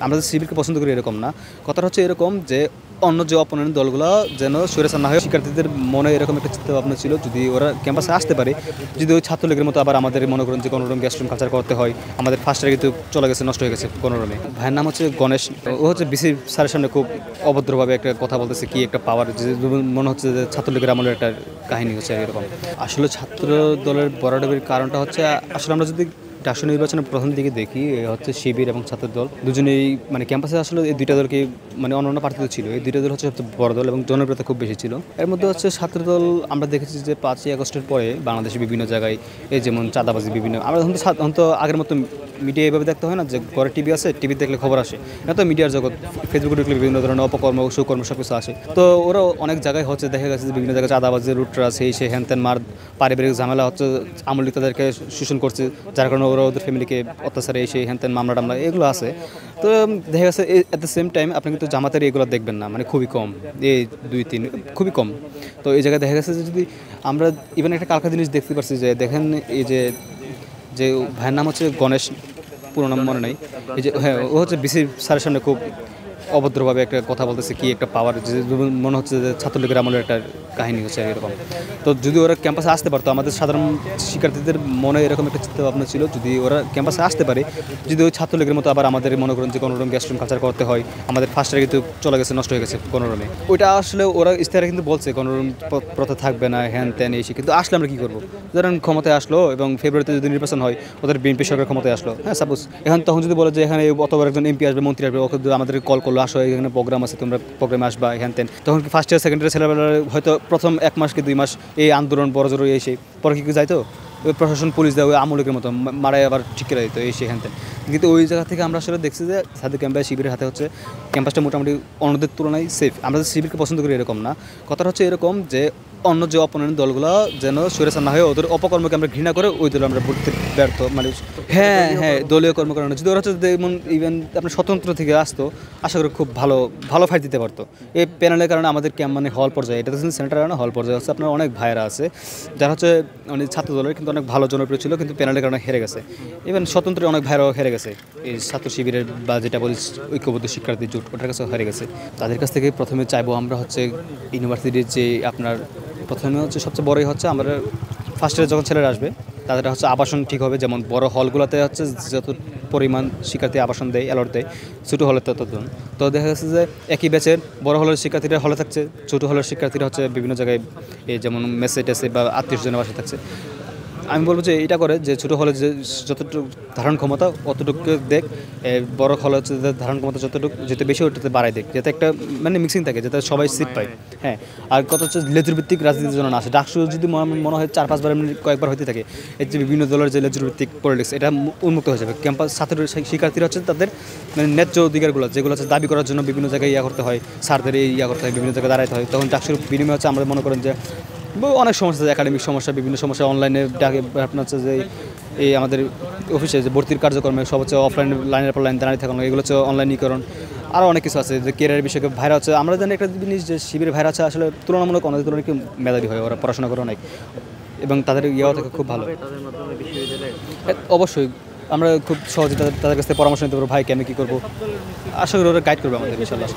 আমরা শিবিরকে পছন্দ করি এরকম না, কথাটা হচ্ছে এরকম যে অন্য যে অপোনেন্ট দলগুলো যেন স্বৈরাচার না হয়। শিক্ষার্থীদের মনে এরকম একটা চিন্তা ভাবনা ছিল যদি ওরা ক্যাম্পাসে আসতে পারে, যদি ওই ছাত্রলীগের মতো আবার আমাদের মনে করেন যে কোনোরকম গ্যাস্ট্রুম কালচার করতে হয়। আমাদের ফার্স্ট ইয়ার কিন্তু চলে গেছে, নষ্ট হয়ে গেছে কোনোরকমে। ভাইয়ের নাম হচ্ছে গণেশ, ও হচ্ছে বিসি স্যারের সামনে খুব অভদ্রভাবে একটা কথা বলতেছে, কি একটা পাওয়ার, যে মনে হচ্ছে যে ছাত্রলীগের আমলের একটা কাহিনী হচ্ছে এরকম। আসলে ছাত্র দলের বরাবরের কারণটা হচ্ছে, আসলে আমরা যদি ডাকসু নির্বাচনের প্রথম দিকে দেখি হচ্ছে শিবির এবং ছাত্রদল দুজনেই মানে ক্যাম্পাসে আসলে এই দুইটা দলকে মানে অন্যান্য প্রার্থী ছিল, এই দুইটা দল হচ্ছে সবচেয়ে বড় দল এবং জনপ্রিয়তা খুব বেশি ছিল। এর মধ্যে হচ্ছে ছাত্রদল আমরা দেখেছি যে 5ই আগস্টের পরে বাংলাদেশে বিভিন্ন জায়গায় এই যেমন চাঁদাবাজি বিভিন্ন, আমরা এখন তো আগের মতো মিডিয়া এভাবে দেখতে হয় না যে ঘরে টিভি আছে, টিভি দেখলে খবর আসে না, তো মিডিয়ার জগৎ ফেসবুকে ঢুকলে বিভিন্ন ধরনের অপকর্ম সুকর্ম সব কিছু আসে। তো ওরা অনেক জায়গায় হচ্ছে দেখা গেছে যে বিভিন্ন জায়গায় চাঁদাবাজি রুটরা সেই সে হ্যান মার পারিবারিক ঝামেলা হচ্ছে, আমলি তাদেরকে শোষণ করছে, যার কারণে ওরা ওদের ফ্যামিলিকে অত্যাচারে এই সেই হ্যান মামলা টামলা এগুলো আছে। তো দেখা গেছে এট দ্য সেম টাইম আপনি কিন্তু জামাতের এগুলো দেখবেন না, মানে খুবই কম, এই 2-3 খুবই কম। তো এই জায়গায় দেখা গেছে যে যদি আমরা ইভেন একটা কালকা জিনিস দেখতে পাচ্ছি যে দেখেন এই যে যে ভাইয়ের নাম হচ্ছে গণেশ, পুরো নাম মনে নেই, এই যে হ্যাঁ ও হচ্ছে বিসি স্যারের সামনে খুব অভদ্রভাবে একটা কথা বলতেছে, কি একটা পাওয়ার, যে মনে হচ্ছে যে ছাত্রলীগের আমলের একটা কাহিনী হচ্ছে এরকম। তো যদি ওরা ক্যাম্পাসে আসতে পারতো, আমাদের সাধারণ শিক্ষার্থীদের মনে এরকম একটা চিন্তা ভাবনা ছিল যদি ওরা ক্যাম্পাসে আসতে পারে, যদি ওই ছাত্রলীগের মতো আবার আমাদের মনে করেন যে কোনোরকম গ্যাস্ট্রুম কালচার করতে হয়। আমাদের ফার্স্ট ইয়ার কিন্তু চলে গেছে, নষ্ট হয়ে গেছে কোনোরকমে। ওইটা আসলে ওরা ইস্তাহারে কিন্তু বলছে কোনোরকম প্রথা থাকবে না, হ্যান ত্যান এসে, কিন্তু আসলে আমরা কী করবো? ধরেন ক্ষমতায় আসলো এবং ফেব্রুয়ারিতে যদি নির্বাচন হয়, ওদের বিএনপি সরকার ক্ষমতায় আসলো, হ্যাঁ সাপোজ এখন তখন যদি বলে যে এখানে অতবার একজন এমপি আসবে, মন্ত্রী আসবে, ওকে আমাদের কল করলো, আসো এখানে প্রোগ্রাম আছে, তোমরা প্রোগ্রামে আসবা হ্যান ত্যান, তখন কি ফার্স্ট ইয়ার সেকেন্ড ইয়ার ছেলেবেলা হয়তো প্রথম 1 মাস কি 2 মাস এই আন্দোলন বড় জোর এসে পরে কি যাইতো ওই প্রশাসন পুলিশ দেয় ওই আমলের মতো মারায় আবার ঠিক করে দিত এই সেখান থেকে। কিন্তু ওই জায়গা থেকে আমরা আসলে দেখছি যে সাথে ক্যাম্পাস শিবিরের হাতে হচ্ছে ক্যাম্পাসটা মোটামুটি অন্যদের তুলনায় সেফ। আমরা শিবিরকে পছন্দ করি এরকম না, কথাটা হচ্ছে এরকম যে অন্য যে অপোনেন্ট দলগুলো যেন স্বৈরাচার না হয়, ওদের অপকর্মকে আমরা ঘৃণা করে ওই দল আমরা ভোট ব্যর্থ মানে হ্যাঁ হ্যাঁ দলীয় কর্মকাণ্ড। যদি ওরা হচ্ছে যেমন ইভেন আপনার স্বতন্ত্র থেকে আসতো, আশা করি খুব ভালো ভালো ফাইট দিতে পারতো। এই প্যানেলের কারণে আমাদের ক্যাম্প মানে হল পর্যায়ে, এটা তো সেন্টার কারণে হল পর্যায়ে হচ্ছে আপনার অনেক ভাইয়েরা আছে যারা হচ্ছে মানে ছাত্র দলের কিন্তু অনেক ভালো জনপ্রিয় ছিল, কিন্তু প্যানেলের কারণে হেরে গেছে। ইভেন স্বতন্ত্র অনেক ভাইরাও হেরে গেছে, এই ছাত্র শিবিরের বা যেটা বলি ঐক্যবদ্ধ শিক্ষার্থী জোট, ওটার কাছেও হেরে গেছে। তাদের কাছ থেকে প্রথমে চাইবো আমরা হচ্ছে ইউনিভার্সিটির যে আপনার প্রথমে হচ্ছে সবচেয়ে বড়ই হচ্ছে আমাদের ফার্স্ট ইয়ারে যখন ছেলেরা আসবে তাদের হচ্ছে আবাসন ঠিক হবে, যেমন বড় হলগুলোতে হচ্ছে যত পরিমাণ শিক্ষার্থী আবাসন দেয় অ্যালট দেয়, ছোটো হলে ততজন। তো দেখা গেছে যে একই ব্যাচের বড় হলের শিক্ষার্থীরা হলে থাকছে, ছোটো হলের শিক্ষার্থীরা হচ্ছে বিভিন্ন জায়গায় এই যেমন মেসে টেসে বা আত্মীয়স্বজনের বাসায় থাকছে। আমি বলবো যে এটা করে যে ছোটো হলে যে যতটুকু ধারণ ক্ষমতা অতটুকু দেখ, বড় হলে হচ্ছে ধারণ ক্ষমতা যতটুকু যেতে বেশি ওটাতে বাড়াই দেখ, যাতে একটা মানে মিক্সিং থাকে, যাতে সবাই সিট পায়। হ্যাঁ, আর কত হচ্ছে লেজুরভিত্তিক রাজনীতির জন্য না আসে। ডাকসু যদি মনে হয় 4-5 বার কয়েকবার হতে থাকে, এর যে বিভিন্ন দলের যে লেজুরভিত্তিক পলিটিক্স এটা উন্মুক্ত হয়ে যাবে। ক্যাম্পাস ছাত্র শিক্ষার্থীরা হচ্ছে তাদের মানে ন্যায্য অধিকারগুলো যেগুলো হচ্ছে দাবি করার জন্য বিভিন্ন জায়গায় করতে হয়, স্যারদের করতে হয়, বিভিন্ন জায়গায় দাঁড়াতে হয়, তখন ডাকসুর বিনিময়ে হচ্ছে আমরা মনে করেন যে অনেক সমস্যা আছে, একাডেমিক সমস্যা, বিভিন্ন সমস্যা, অনলাইনে ডাকে আপনার হচ্ছে যে এই আমাদের অফিসে যে ভর্তির কার্যক্রমে সব হচ্ছে অফলাইন লাইনের পর লাইন দাঁড়িয়ে থাকানো, এগুলো হচ্ছে অনলাইনীকরণ, আরও অনেক কিছু আছে যে কেরিয়ারের বিষয়ে ভাইরা হচ্ছে। আমরা জানি একটা জিনিস যে শিবিরের ভাইরা আছে আসলে তুলনামূলক অনেক তুলনায় মেধাবী হয়, ওরা পড়াশোনা করে অনেক এবং তাদের থাকে খুব ভালো। অবশ্যই আমরা খুব সহজে তাদের কাছ থেকে পরামর্শ নিতে পারবো, ভাই কেন কী করবো, আশা করি ওরা গাইড করবে আমাদের ইনশাআল্লাহ।